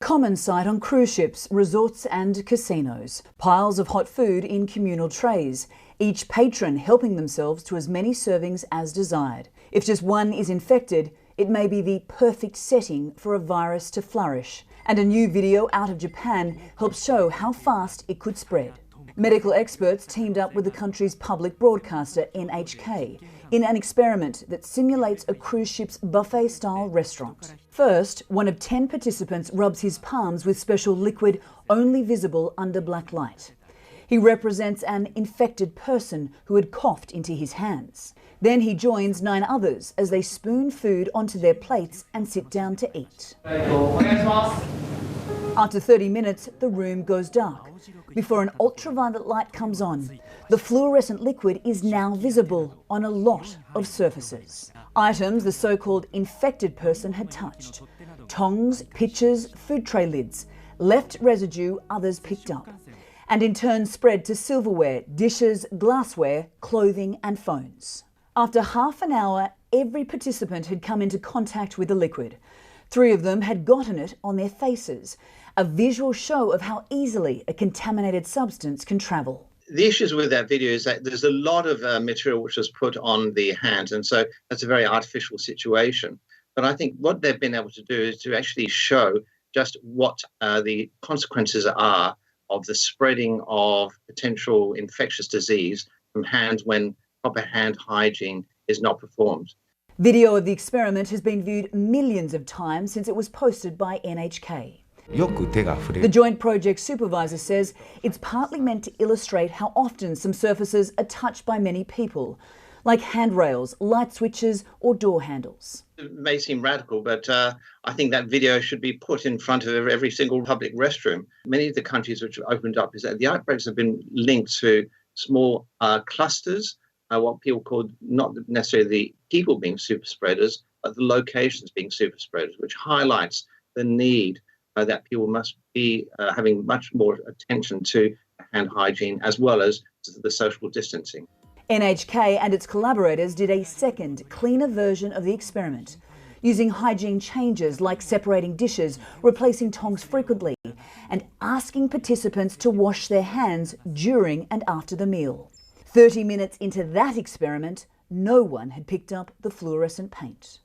common sight on cruise ships, resorts and casinos. Piles of hot food in communal trays, each patron helping themselves to as many servings as desired. If just one is infected, it may be the perfect setting for a virus to flourish. And a new video out of Japan helps show how fast it could spread. Medical experts teamed up with the country's public broadcaster, NHK, in an experiment that simulates a cruise ship's buffet-style restaurant. First, one of 10 participants rubs his palms with special liquid only visible under black light. He represents an infected person who had coughed into his hands. Then he joins 9 others as they spoon food onto their plates and sit down to eat. After 30 minutes, the room goes dark before an ultraviolet light comes on. The fluorescent liquid is now visible on a lot of surfaces. Items the so-called infected person had touched. Tongs, pitchers, food tray lids. Left residue others picked up. And in turn spread to silverware, dishes, glassware, clothing and phones. After half an hour, every participant had come into contact with the liquid. 3 of them had gotten it on their faces, a visual show of how easily a contaminated substance can travel. The issues with that video is that there's a lot of material which was put on the hands, and so that's a very artificial situation. But I think what they've been able to do is to actually show just what the consequences are of the spreading of potential infectious disease from hands when proper hand hygiene is not performed. Video of the experiment has been viewed millions of times since it was posted by NHK. The Joint Project Supervisor says it's partly meant to illustrate how often some surfaces are touched by many people, like handrails, light switches or door handles. It may seem radical, but I think that video should be put in front of every single public restroom. Many of the countries which have opened up is that the outbreaks have been linked to small clusters, what people call not necessarily the people being super spreaders, but the locations being super spreaders, which highlights the need that people must be having much more attention to hand hygiene as well as to the social distancing. NHK and its collaborators did a second, cleaner version of the experiment, using hygiene changes like separating dishes, replacing tongs frequently, and asking participants to wash their hands during and after the meal. 30 minutes into that experiment, no one had picked up the fluorescent paint.